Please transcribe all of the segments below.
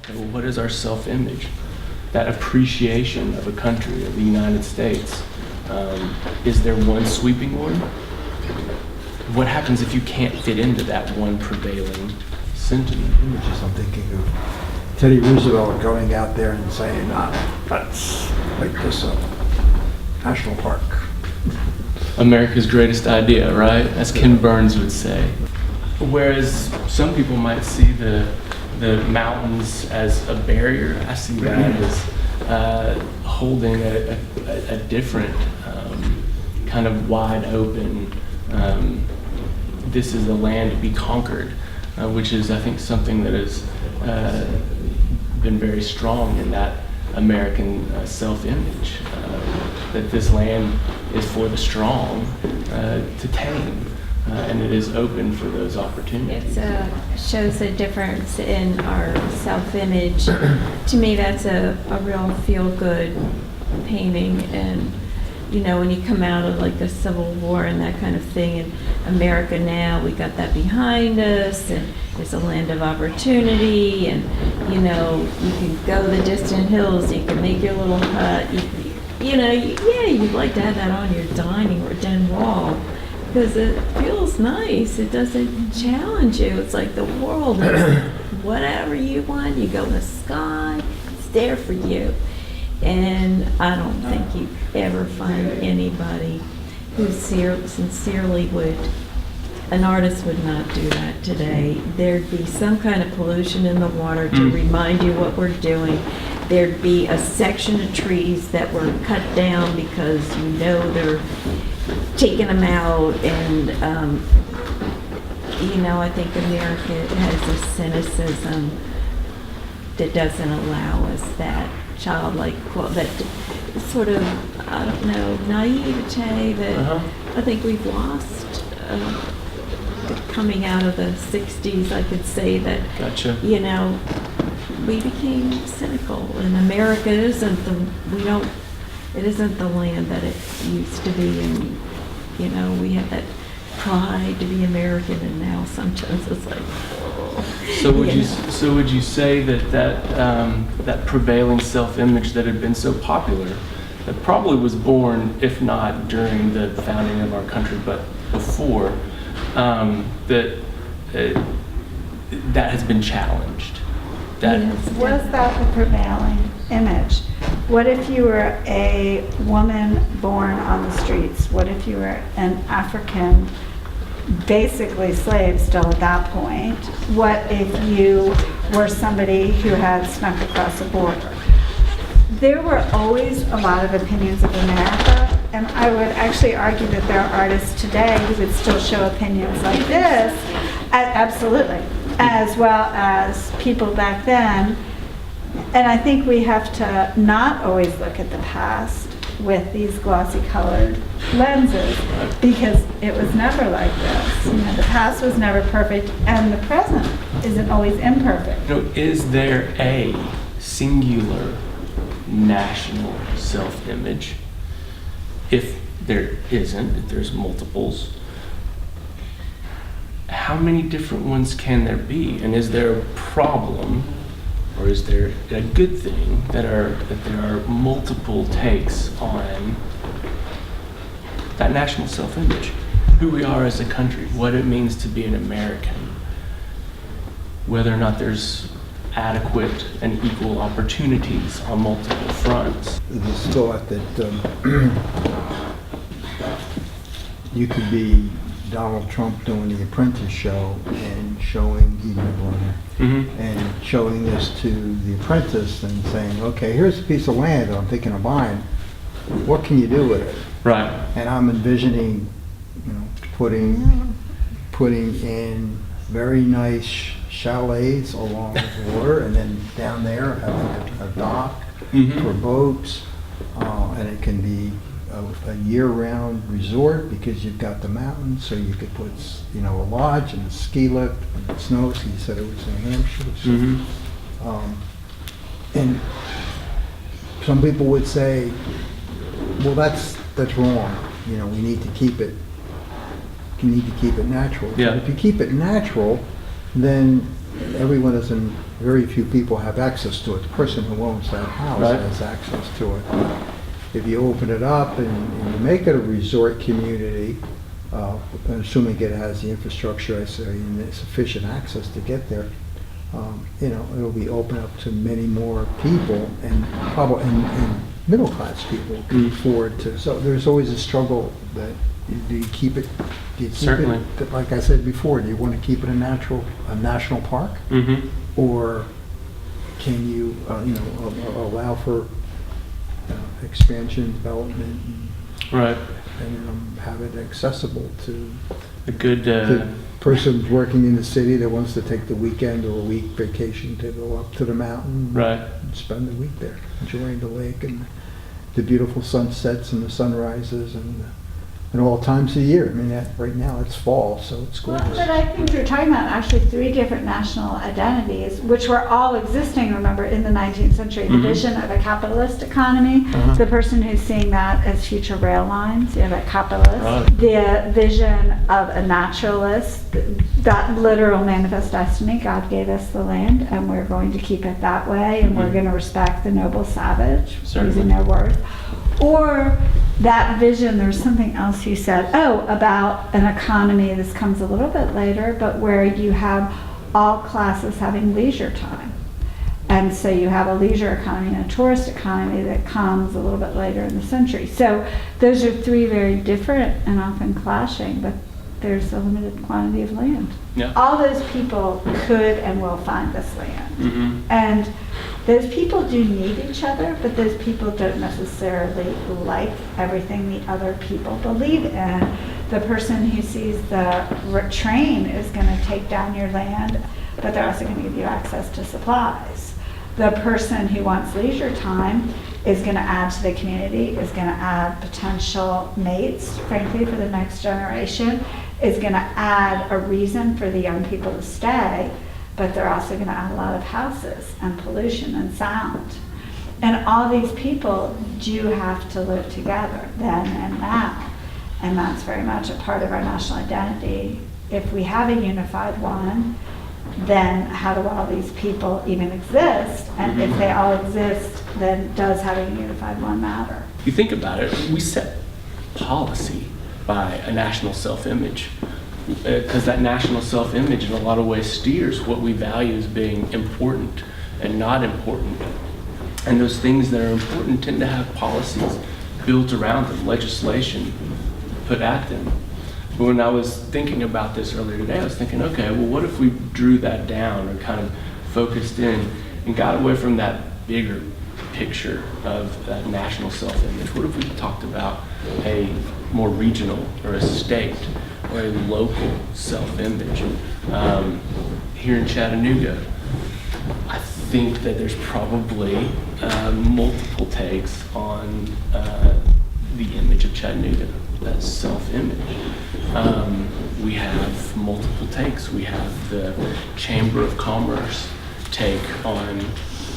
Okay, well, what is our self-image? That appreciation of a country, of the United States. Is there one sweeping one? What happens if you can't fit into that one prevailing sentiment? Images, I'm thinking of Teddy Roosevelt going out there and saying, let's make this a national park. America's greatest idea, right? As Ken Burns would say. Whereas some people might see the mountains as a barrier, I see that as holding a different kind of wide open, this is a land to be conquered, which is, I think, something that has been very strong in that American self-image, that this land is for the strong to tame, and it is open for those opportunities. It shows a difference in our self-image. To me, that's a real feel-good painting, and you know, when you come out of like the Civil War and that kind of thing, in America now, we got that behind us, and it's a land of opportunity, and you know, you can go the distant hills, you can make your little hut, you'd like to have that on your dining or den wall, because it feels nice. It doesn't challenge you. It's like the world is whatever you want, you go in the sky, it's there for you. And I don't think you ever find anybody who sincerely would, an artist would not do that today. There'd be some kind of pollution in the water to remind you what we're doing. There'd be a section of trees that were cut down because you know they're taking them out. And, I think America has a cynicism that doesn't allow us that childlike, that sort of, I don't know, naivete that I think we've lost. Coming out of the 60s, I could say that, Gotcha. We became cynical, and America isn't the land that it used to be, and we had that pride to be American, and now sometimes it's like, So would you say that prevailing self-image that had been so popular, that probably was born, if not during the founding of our country, but before, that has been challenged? Was that the prevailing image? What if you were a woman born on the streets? What if you were an African, basically slave still at that point? What if you were somebody who had snuck across the border? There were always a lot of opinions of America, and I would actually argue that there are artists today who would still show opinions like this, absolutely, as well as people back then. And I think we have to not always look at the past with these glossy colored lenses, because it was never like this. The past was never perfect, and the present isn't always imperfect. Is there a singular national self-image? If there isn't, if there's multiples, how many different ones can there be? And is there a problem, or is there a good thing that there are multiple takes on that national self-image? Who we are as a country, what it means to be an American, whether or not there's adequate and equal opportunities on multiple fronts. This thought that you could be Donald Trump doing The Apprentice show and showing and showing this to The Apprentice and saying, okay, here's a piece of land that I'm thinking of buying. What can you do with it? Right. And I'm envisioning, putting in very nice chalets along the water, and then down there having a dock for boats, and it can be a year-round resort because you've got the mountains, so you could put a lodge and a ski lift and it snows. He said it was New Hampshire. So, and some people would say, well, that's wrong. We need to keep it. You need to keep it natural. Yeah. But if you keep it natural, then everyone is very few people have access to it. The person who owns that house Right. has access to it. If you open it up and you make it a resort community, assuming it has the infrastructure, I say, and sufficient access to get there, it'll be open up to many more people, and probably and middle-class people can afford to. So there's always a struggle that do you keep it? Do you keep Certainly. it, like I said before, do you want to keep it a national park, Mm-hmm. or can you allow for expansion, development, Right. and have it accessible to A good, the person working in the city that wants to take the weekend or a week vacation to go up to the mountain right. and spend the week there, enjoying the lake and the beautiful sunsets and the sunrises and all times of the year. I mean, right now it's fall, so it's Well, gorgeous. but I think you're talking about actually 3 different national identities, which were all existing, remember, in the 19th century. The Mhm. vision of a capitalist economy, Uh-huh. the person who's seeing that as future rail lines, you have a capitalist. Right. The vision of a naturalist, that literal manifest destiny, God gave us the land, and we're going to keep it that way, and we're Mhm. going to respect the noble savage, Certainly. losing their worth. Or that vision, there's something else you said, about an economy, this comes a little bit later, but where you have all classes having leisure time. And so you have a leisure economy and a tourist economy that comes a little bit later in the century. So those are 3 very different and often clashing, but there's a limited quantity of land. Yeah. All those people could and will find this land. Mm-hmm. And those people do need each other, but those people don't necessarily like everything the other people believe in. The person who sees the train is going to take down your land, but they're also going to give you access to supplies. The person who wants leisure time is going to add to the community, is going to add potential mates, frankly, for the next generation, is going to add a reason for the young people to stay, but they're also going to add a lot of houses and pollution and sound. And all these people do have to live together then and now. And that's very much a part of our national identity. If we have a unified one, then how do all these people even exist? And if they all exist, then does having a unified one matter? If you think about it, we set policy by a national self-image. Because that national self-image in a lot of ways steers what we value as being important and not important. And those things that are important tend to have policies built around them, legislation put at them. But when I was thinking about this earlier today, I was thinking, okay, well, what if we drew that down or kind of focused in and got away from that bigger picture of that national self-image? What if we talked about a more regional or a state or a local self-image? Here in Chattanooga, I think that there's probably multiple takes on the image of Chattanooga, that self-image. We have multiple takes. We have the Chamber of Commerce take on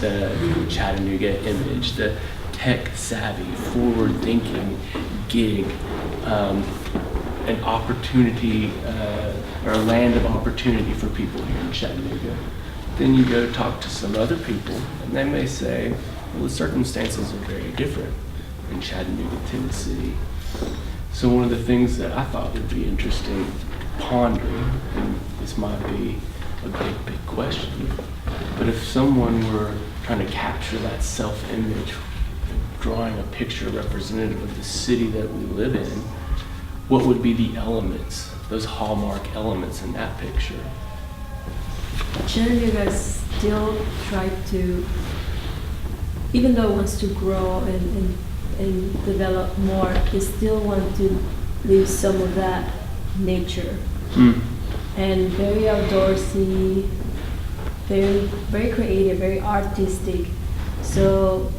the Chattanooga image, the tech-savvy, forward-thinking gig, an opportunity or a land of opportunity for people here in Chattanooga. Then you go talk to some other people, and they may say, well, the circumstances are very different in Chattanooga, Tennessee. So one of the things that I thought would be interesting pondering, and this might be a big question, but if someone were trying to capture that self-image, drawing a picture representative of the city that we live in, what would be the elements, those hallmark elements in that picture? Chattanooga still try to, even though it wants to grow and develop more, they still want to leave some of that nature. And very outdoorsy, very creative, very artistic. So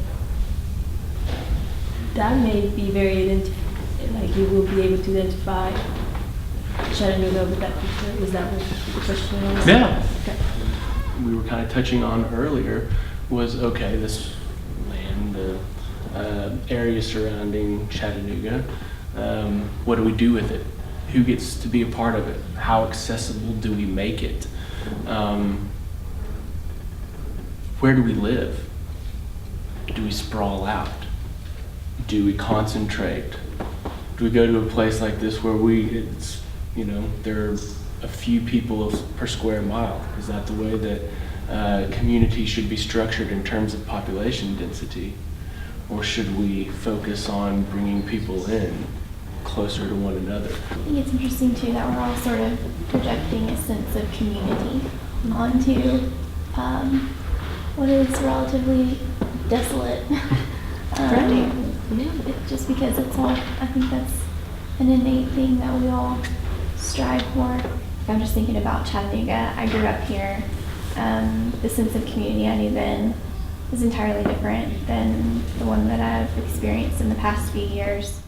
that may be very like you will be able to identify Chattanooga with that picture. Is that what the question was? Yeah. Okay. We were kind of touching on earlier was, okay, this land, the area surrounding Chattanooga, what do we do with it? Who gets to be a part of it? How accessible do we make it? where do we live? Do we sprawl out? Do we concentrate? Do we go to a place like this where it's, there are a few people per square mile? Is that the way that community should be structured in terms of population density? Or should we focus on bringing people in closer to one another? I think it's interesting too that we're all sort of projecting a sense of community onto what is relatively desolate. Right. Just because it's all, I think that's an innate thing that we all strive for. I'm just thinking about Chattanooga. I grew up here. The sense of community I knew then is entirely different than the one that I've experienced in the past few years.